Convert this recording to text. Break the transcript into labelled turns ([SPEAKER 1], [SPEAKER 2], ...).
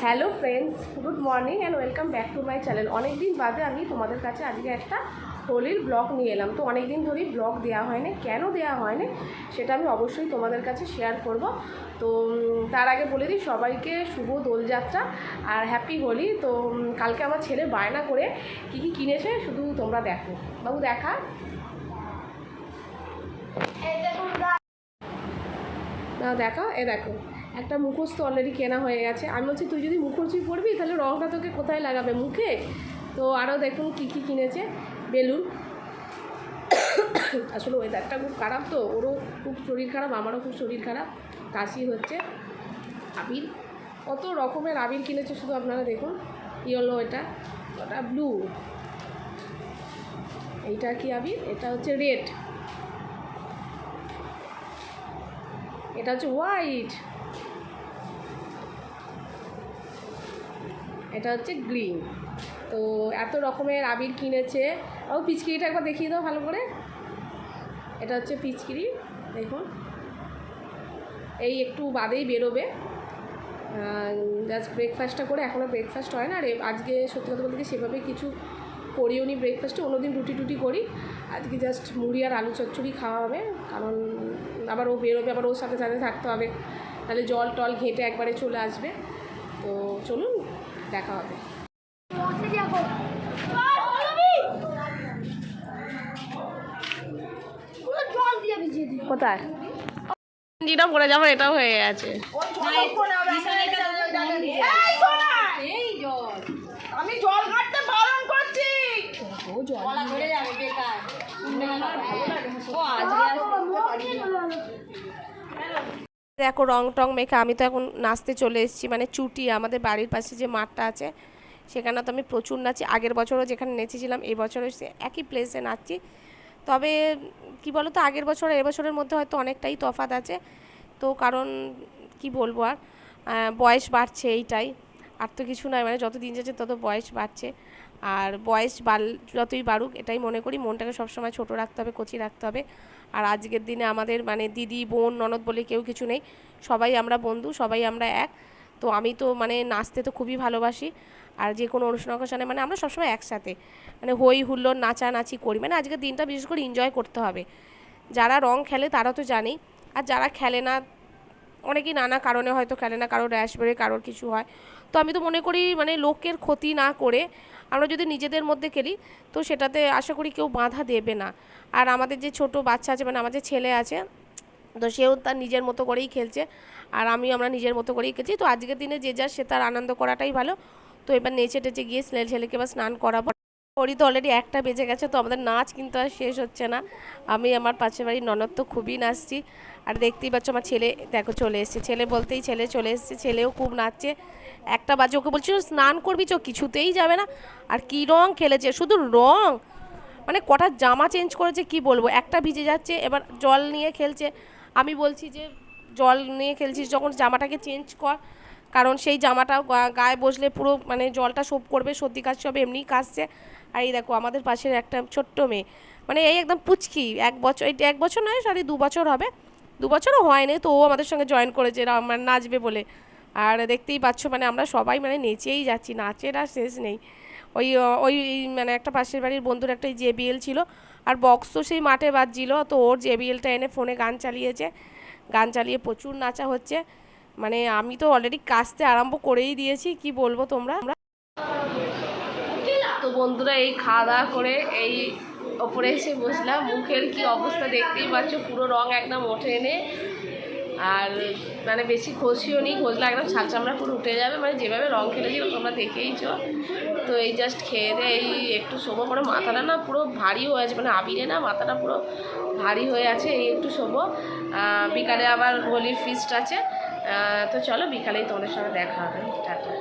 [SPEAKER 1] Hello friends, good morning and welcome back to my channel. অনেক দিন বাদে আমি তোমাদের কাছে আজকে একটা হোলির ব্লগ নিয়ে এলাম। তো অনেক দিন ধরেই ব্লগ দেওয়া হয়নি, কেন দেওয়া হয়নি সেটা আমি অবশ্যই তোমাদের কাছে শেয়ার করব। তো তার আগে বলে দিই সবাইকে শুভ দোলযাত্রা আর হ্যাপি হোলি। তো কালকে আমার ছেলে বায়না করে কী কী কিনেছে শুধু তোমরা দেখো। বাবু দেখা, না দেখা, এ দেখো একটা মুখোশ তো অলরেডি কেনা হয়ে গেছে। আমি বলছি তুই যদি মুখোশই পরবি তাহলে রঙটা তোকে কোথায় লাগাবে, মুখে? তো আরও দেখুন কী কী কিনেছে। বেলুন, আসলে ওয়েদারটা খুব খারাপ, তো ওরও খুব শরীর খারাপ, আমারও খুব শরীর খারাপ, কাশি হচ্ছে। আবির, কত রকমের আবির কিনেছে শুধু আপনারা দেখুন। ইয়েলো, এটা ওটা ব্লু, এইটা কি আবির, এটা হচ্ছে রেড, এটা হচ্ছে হোয়াইট, এটা হচ্ছে গ্রিন। তো এত রকমের আবির কিনেছে। ও পিচকিরিটা একবার দেখিয়ে দাও ভালো করে। এটা হচ্ছে পিচকিরি, দেখুন এই একটু বাদেই বেরোবে। জাস্ট ব্রেকফাস্টটা করে, এখনও ব্রেকফাস্ট হয় না। আর আজকে সত্যি কথা বলতে সেভাবে কিছু করিও নি ব্রেকফাস্টে, অন্যদিন রুটি টুটি করি, আজকে জাস্ট মুড়ি আর আলু চচ্চড়ি খাওয়া হবে। কারণ আবার ও বেরোবে, আবার ওর সাথে সাথে থাকতে হবে, তাহলে জল টল ঘেঁটে একবারে চলে আসবে। তো চলুন দেখা হবে। কোথায় যেটা পড়ে যাবো, এটাও হয়ে গেছে।
[SPEAKER 2] আমি জল ঘাটতে বারণ করছি।
[SPEAKER 1] দেখো রং টং মেখে আমি তো এখন নাচতে চলে এসেছি, মানে চুটি, আমাদের বাড়ির পাশে যে মাঠটা আছে সেখানে তো আমি প্রচুর নাচি। আগের বছরও যেখানে নেচেছিলাম এই বছরও একই প্লেসে নাচছি। তবে কি বলো তো, আগের বছর এ বছরের মধ্যে হয়তো অনেকটাই তফাৎ আছে। তো কারণ কি বলবো, আর বয়স বাড়ছে, এইটাই, আর তো কিছু নয়। মানে যত দিন যাচ্ছে তত বয়স বাড়ছে, আর বয়স যতই বাড়ুক এটাই মনে করি মনটাকে সবসময় ছোট রাখতে হবে, কচি রাখতে হবে। আর আজকের দিনে আমাদের মানে দিদি, বোন, ননদ বলে কেউ কিছু নেই, সবাই আমরা বন্ধু, সবাই আমরা এক। তো আমি তো মানে নাচতে তো খুবই ভালোবাসি, আর যে কোনো অনুষ্ঠান অকেশনে মানে আমরা সবসময় একসাথে মানে হই হুল্লোড় নাচানাচি করি। মানে আজকের দিনটা বিশেষ করে এনজয় করতে হবে। যারা রং খেলে তারা তো জানেই, আর যারা খেলে না, অনেকেই নানা কারণে হয়তো খেলে না, কারোর র্যাশ বেরোয়, কারোর কিছু হয়। তো আমি তো মনে করি মানে লোকের ক্ষতি না করে আমরা যদি নিজেদের মধ্যে খেলি তো সেটাতে আশা করি কেউ বাধা দেবে না। আর আমাদের যে ছোট বাচ্চা আছে, মানে আমার যে ছেলে আছে, তো সেও তার নিজের মতো করেই খেলছে, আর আমরা নিজের মতো করেই খেলছি। তো আজকের দিনে যে যার সে তার আনন্দ করাটাই ভালো। তো এবার নেচে টেচে গিয়ে ছেলেকে এবার স্নান করাবো। ওরই তো অলরেডি 1টা বেজে গেছে, তো আমাদের নাচ কিন্তু আর শেষ হচ্ছে না। আমি আমার পাশের বাড়ির ননদ তো খুবই নাচছি, আর দেখতেই পাচ্ছ আমার ছেলে দেখো চলে এসছে। ছেলে বলতেই ছেলে চলে এসছে, ছেলেও খুব নাচছে। 1টা বাজে, ওকে বলছিল স্নান করবি চো, কিছুতেই যাবে না। আর কী রং খেলেছে, শুধু রং, মানে কটা জামা চেঞ্জ করেছে কি বলবো, একটা ভিজে যাচ্ছে, এবার জল নিয়ে খেলছে। আমি বলছি যে জল নিয়ে খেলছিস যখন জামাটাকে চেঞ্জ কর, কারণ সেই জামাটা গায়ে বসলে পুরো মানে জলটা সোপ করবে, সর্দি কাশছে হবে, এমনিই কাশছে। আর এই দেখো আমাদের পাশের একটা ছোট্ট মেয়ে, মানে এই একদম পুচকি, 1 বছর, এই 1 বছর নয়, সরি 2 বছর হবে, 2 বছরও হয়নি, তো ও আমাদের সঙ্গে জয়েন করেছে মানে নাচবে বলে। আর দেখতেই পাচ্ছ মানে আমরা সবাই মানে নেচেই যাচ্ছি, নাচের আর শেষ নেই। ওই ওই মানে একটা পাশের বাড়ির বন্ধুর একটা JBL ছিল, আর বক্স তো সেই মাঠে বাজছিল, তো ওর JBLটা এনে ফোনে গান চালিয়েছে, গান চালিয়ে প্রচুর নাচা হচ্ছে। মানে আমি তো অলরেডি কাশতে আরম্ভ করেই দিয়েছি, কি বলবো তোমরা। তো বন্ধুরা এই খাওয়া দাওয়া করে এই ওপরে এসে বসলাম, মুখের কি অবস্থা দেখতেই পাচ্ছ, পুরো রং একদম ওঠেনে, আর মানে বেশি ঘষিও নি, ঘষলে একদম ছাল চামড়া পুরো উঠে যাবে, মানে যেভাবে রং খেলেছি তোমরা দেখেইছো। তো এই জাস্ট খেয়ে দিয়ে এই একটু শোবো, পরে মাথাটা না পুরো ভারী হয়ে আছে, মানে আবিরে না মাথাটা পুরো ভারী হয়ে আছে, এই একটু শোবো। বিকালে আবার হোলির ফিস্ট আছে, তো চলো বিকালেই তোমাদের সঙ্গে দেখা হবে, টাটা।